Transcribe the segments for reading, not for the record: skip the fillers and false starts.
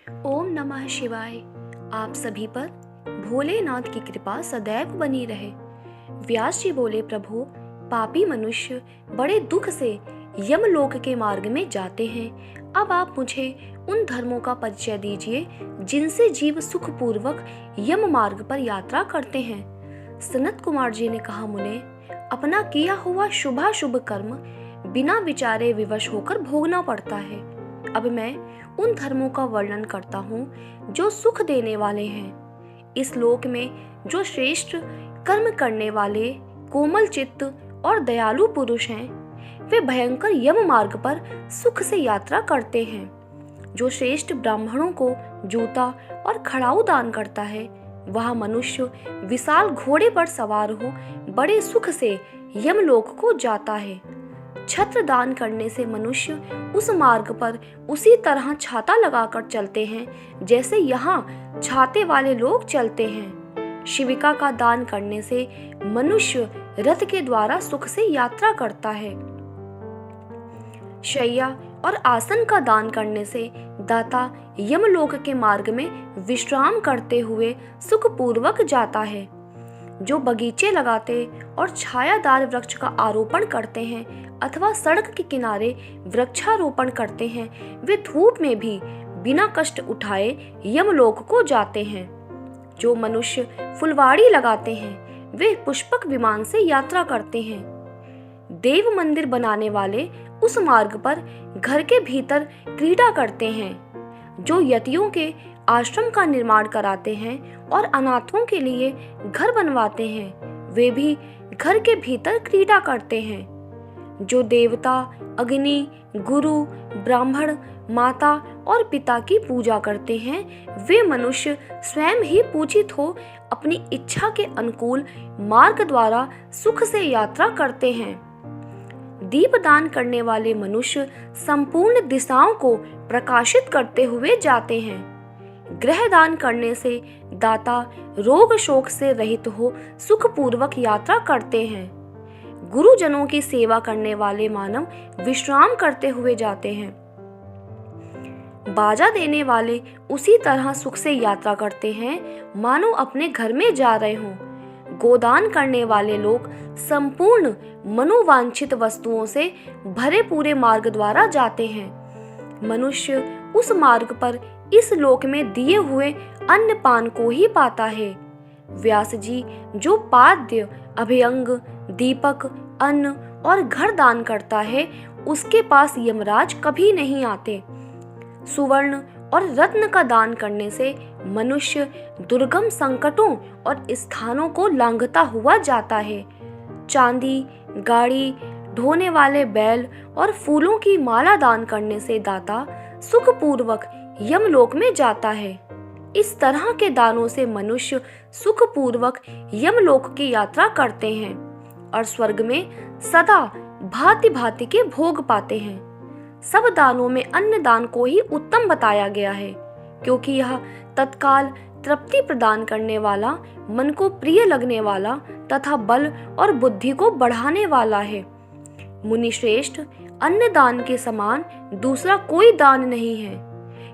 ओम नमः शिवाय। आप सभी पर भोलेनाथ की कृपा सदैव बनी रहे। व्यास जी बोले, प्रभु पापी मनुष्य बड़े दुख से यमलोक के मार्ग में जाते हैं। अब आप मुझे उन धर्मों का परिचय दीजिए जिनसे जीव सुख पूर्वक यम मार्ग पर यात्रा करते हैं। सनत कुमार जी ने कहा, मुने, अपना किया हुआ शुभाशुभ कर्म बिना विचारे विवश होकर भोगना पड़ता है। अब मैं उन धर्मों का वर्णन करता हूँ जो सुख देने वाले हैं। इस लोक में जो श्रेष्ठ कर्म करने वाले कोमल चित्त और दयालु पुरुष हैं, वे भयंकर यम मार्ग पर सुख से यात्रा करते हैं। जो श्रेष्ठ ब्राह्मणों को जूता और खड़ाऊ दान करता है, वह मनुष्य विशाल घोड़े पर सवार हो बड़े सुख से यमलोक को जाता है। छत्र दान करने से मनुष्य उस मार्ग पर उसी तरह छाता लगाकर चलते हैं जैसे यहाँ छाते वाले लोग चलते हैं। शिविका का दान करने से मनुष्य रथ के द्वारा सुख से यात्रा करता है। शैया और आसन का दान करने से दाता यमलोक के मार्ग में विश्राम करते हुए सुखपूर्वक जाता है। जो बगीचे लगाते और छायादार वृक्ष का आरोपण करते हैं अथवा सड़क के किनारे वृक्षारोपण करते हैं, वे धूप में भी बिना कष्ट उठाए यमलोक को जाते हैं। जो मनुष्य फुलवाड़ी लगाते हैं, वे पुष्पक विमान से यात्रा करते हैं। देव मंदिर बनाने वाले उस मार्ग पर घर के भीतर क्रीड़ा करते हैं। जो यतियों के आश्रम का निर्माण कराते हैं और अनाथों के लिए घर बनवाते हैं, वे भी घर के भीतर क्रीड़ा करते हैं। जो देवता, अग्नि, गुरु, ब्राह्मण, माता और पिता की पूजा करते हैं, वे मनुष्य स्वयं ही पूजित हो अपनी इच्छा के अनुकूल मार्ग द्वारा सुख से यात्रा करते हैं। दीपदान करने वाले मनुष्य संपूर्ण दिशाओं को प्रकाशित करते हुए जाते हैं। ग्रह दान करने से दाता रोग शोक से रहित हो सुखपूर्वक यात्रा करते हैं। गुरुजनों की सेवा करने वाले मानव विश्राम करते हुए जाते हैं। बाजा देने वाले उसी तरह सुख से यात्रा करते हैं मानो अपने घर में जा रहे हों। गोदान करने वाले लोग संपूर्ण मनोवांछित वस्तुओं से भरे पूरे मार्ग द्वारा जाते हैं। मनुष्य उस मार्ग पर इस लोक में दिए हुए अन्न पान को ही पाता है। व्यास जी जो पाद्य, अभयंग, दीपक, अन्न और घर दान करता है, उसके पास यमराज कभी नहीं आते। सुवर्ण और रत्न का दान करने से मनुष्य दुर्गम संकटों और स्थानों को लांघता हुआ जाता है। चांदी, गाड़ी, ढोने वाले बैल और फूलों की माला दान करने से दाता सुखपूर्वक यमलोक में जाता है। इस तरह के दानों से मनुष्य सुखपूर्वक यमलोक की यात्रा करते हैं और स्वर्ग में सदा भांति भांति के भोग पाते हैं। सब दानों में अन्न दान को ही उत्तम बताया गया है, क्योंकि यह तत्काल तृप्ति प्रदान करने वाला, मन को प्रिय लगने वाला तथा बल और बुद्धि को बढ़ाने वाला है। मुनि श्रेष्ठ, अन्न दान के समान दूसरा कोई दान नहीं है,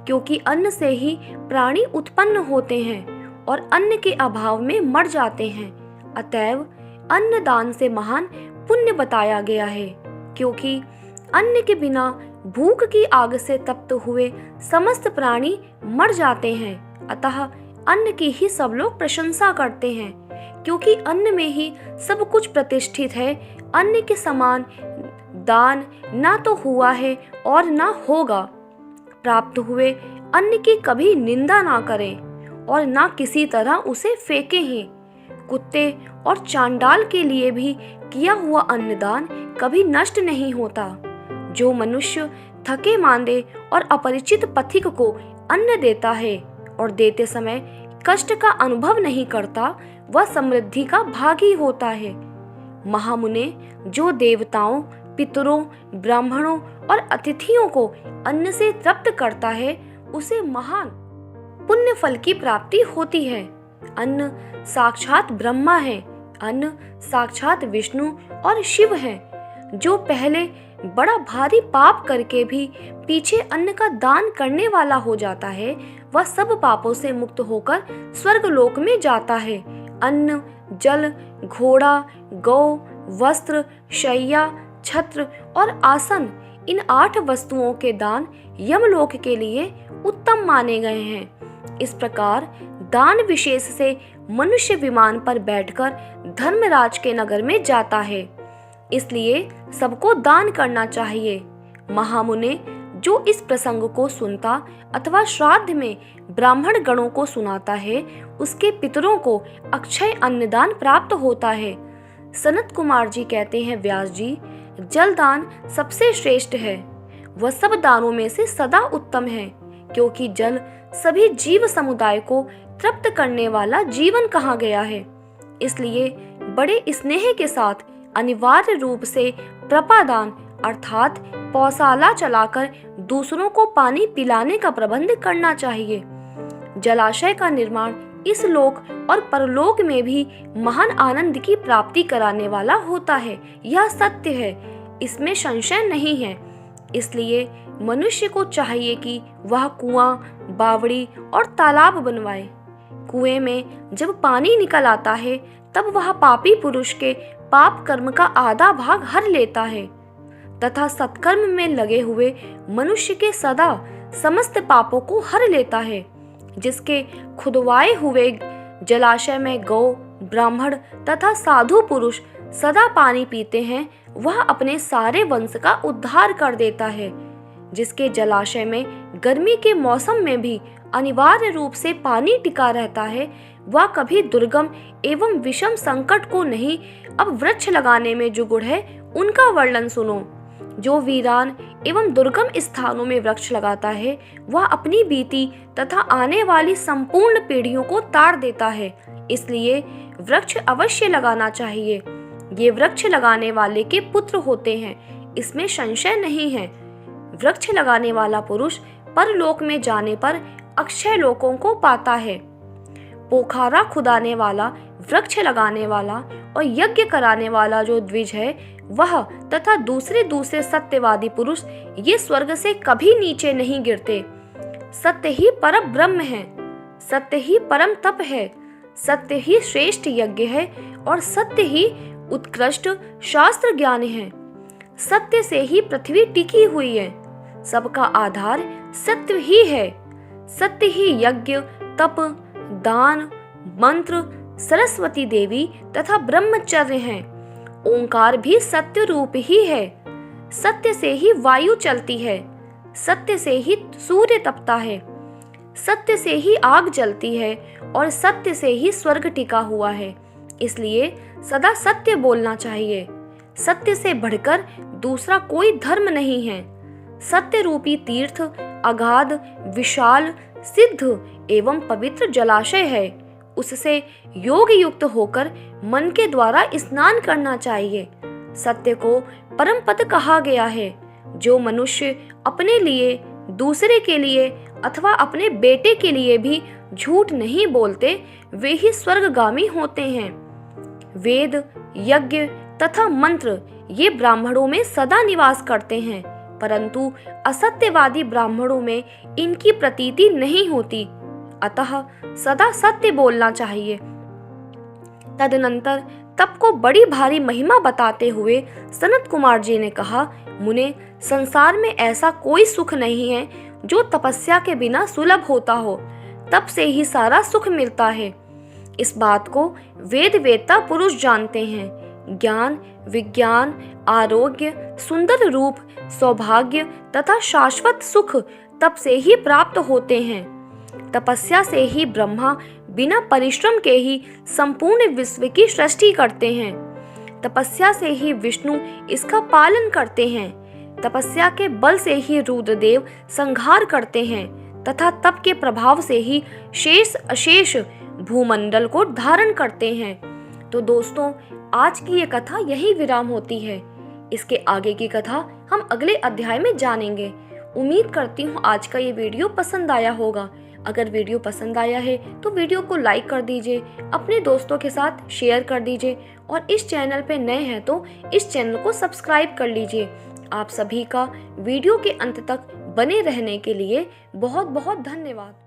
क्योंकि अन्न से ही प्राणी उत्पन्न होते हैं और अन्न के अभाव में मर जाते हैं। अतएव अन्न दान से महान पुण्य बताया गया है, क्योंकि अन्न के बिना भूख की आग से तप्त हुए समस्त प्राणी मर जाते हैं। अतः अन्न की ही सब लोग प्रशंसा करते हैं, क्योंकि अन्न में ही सब कुछ प्रतिष्ठित है। अन्न के समान दान ना तो हुआ है और ना होगा। प्राप्त हुए अन्न की कभी निंदा ना करें और ना किसी तरह उसे फेंके ही। कुत्ते और चांडाल के लिए भी किया हुआ अन्नदान कभी नष्ट नहीं होता। जो मनुष्य थके मांदे और अपरिचित पथिक को अन्न देता है और देते समय कष्ट का अनुभव नहीं करता, वह समृद्धि का भागी होता है। महामुने, जो देवताओं, पितरों, ब्राह्मणों और अतिथियों को अन्न से तृप्त करता है, उसे महान पुण्य फल की प्राप्ति होती है। अन्न साक्षात ब्रह्मा है, अन्न साक्षात विष्णु और शिव है। जो पहले बड़ा भारी पाप करके भी पीछे अन्न का दान करने वाला हो जाता है, वह सब पापों से मुक्त होकर स्वर्ग लोक में जाता है। अन्न, जल, घोड़ा, गौ, वस्त्र, शैया, छत्र और आसन, इन 8 वस्तुओं के दान यमलोक के लिए उत्तम माने गए हैं। इस प्रकार दान विशेष से मनुष्य विमान पर बैठकर धर्मराज के नगर में जाता है। इसलिए सबको दान करना चाहिए। महामुने जो इस प्रसंग को सुनता अथवा श्राद्ध में ब्राह्मण गणों को सुनाता है, उसके पितरों को अक्षय अन्नदान प्राप्त होता है। सनत कुमार जी कहते हैं, व्यास जी, जलदान सबसे श्रेष्ठ है। वह सब दानों में से सदा उत्तम है, क्योंकि जल सभी जीव समुदाय को तृप्त करने वाला जीवन कहा गया है। इसलिए बड़े स्नेह के साथ अनिवार्य रूप से प्रपादान अर्थात पौसाला चलाकर दूसरों को पानी पिलाने का प्रबंध करना चाहिए। जलाशय का निर्माण इस लोक और परलोक में भी महान आनंद की प्राप्ति कराने वाला होता है। यह सत्य है, इसमें संशय नहीं है। इसलिए मनुष्य को चाहिए कि वह कुआं, बावड़ी और तालाब बनवाए। कुएं में जब पानी निकल आता है, तब वह पापी पुरुष के पाप कर्म का आधा भाग हर लेता है तथा सत्कर्म में लगे हुए मनुष्य के सदा समस्त पापों को हर लेता है। जिसके खुदवाए हुए जलाशय में गौ, ब्राह्मण तथा साधु पुरुष सदा पानी पीते हैं, वह अपने सारे वंश का उद्धार कर देता है। जिसके जलाशय में गर्मी के मौसम में भी अनिवार्य रूप से पानी टिका रहता है, वह कभी दुर्गम एवं विषम संकट को नहीं। अब वृक्ष लगाने में जो गुण है, उनका वर्णन सुनो। जो वीरान एवं दुर्गम स्थानों में वृक्ष लगाता है, वह अपनी बीती तथा आने वाली संपूर्ण पीढ़ियों को तार देता है। इसलिए वृक्ष अवश्य लगाना चाहिए। ये वृक्ष लगाने वाले के पुत्र होते हैं, इसमें संशय नहीं है। वृक्ष लगाने वाला पुरुष परलोक में जाने पर अक्षय लोकों को पाता है। पोखरा खुदाने वाला, वृक्ष लगाने वाला और यज्ञ कराने वाला जो द्विज है, वह तथा दूसरे सत्यवादी पुरुष ये स्वर्ग से कभी नीचे नहीं गिरते। सत्य ही परम ब्रह्म है, सत्य ही परम तप है, सत्य ही श्रेष्ठ यज्ञ है और सत्य ही उत्कृष्ट शास्त्र ज्ञान है। सत्य से ही पृथ्वी टिकी हुई है, सबका आधार सत्य ही है। सत्य ही यज्ञ, तप, दान, मंत्र, सरस्वती देवी तथा ब्रह्मचर्य हैं। ओंकार भी सत्य रूप ही है। सत्य से ही वायु चलती है, सत्य से ही सूर्य तपता है, सत्य से ही आग जलती है और सत्य से ही स्वर्ग टिका हुआ है। इसलिए सदा सत्य बोलना चाहिए। सत्य से बढ़कर दूसरा कोई धर्म नहीं है। सत्य रूपी तीर्थ अगाध, विशाल, सिद्ध एवं पवित्र जलाशय है। उससे योग युक्त होकर मन के द्वारा स्नान करना चाहिए। सत्य को परम पद कहा गया है। जो मनुष्य अपने लिए, दूसरे के लिए अथवा अपने बेटे के लिए भी झूठ नहीं बोलते, वे ही स्वर्गगामी होते हैं। वेद, यज्ञ तथा मंत्र ये ब्राह्मणों में सदा निवास करते हैं, परंतु असत्यवादी ब्राह्मणों में इनकी प्रतीति नहीं होती। अतः सदा सत्य बोलना चाहिए। तदनंतर तप को बड़ी भारी महिमा बताते हुए सनत कुमार जी ने कहा, मुने, संसार में ऐसा कोई सुख नहीं है जो तपस्या के बिना सुलभ होता हो। तप से ही सारा सुख मिलता है। इस बात को वेद वेत्ता पुरुष जानते हैं। ज्ञान, विज्ञान, आरोग्य, सुंदर रूप, सौभाग्य तथा शाश्वत सुख तप से ही प्राप्त होते हैं। तपस्या से ही ब्रह्मा बिना परिश्रम के ही संपूर्ण विश्व की सृष्टि करते हैं। तपस्या से ही विष्णु इसका पालन करते हैं। तपस्या के बल से ही रुद्रदेव संहार करते हैं तथा तप के प्रभाव से ही शेष अशेष भूमंडल को धारण करते हैं। तो दोस्तों, आज की ये कथा यही विराम होती है। इसके आगे की कथा हम अगले अध्याय में जानेंगे। उम्मीद करती हूँ आज का ये वीडियो पसंद आया होगा। अगर वीडियो पसंद आया है तो वीडियो को लाइक कर दीजिए, अपने दोस्तों के साथ शेयर कर दीजिए और इस चैनल पे नए हैं तो इस चैनल को सब्सक्राइब कर लीजिए आप सभी का वीडियो के अंत तक बने रहने के लिए बहुत बहुत धन्यवाद।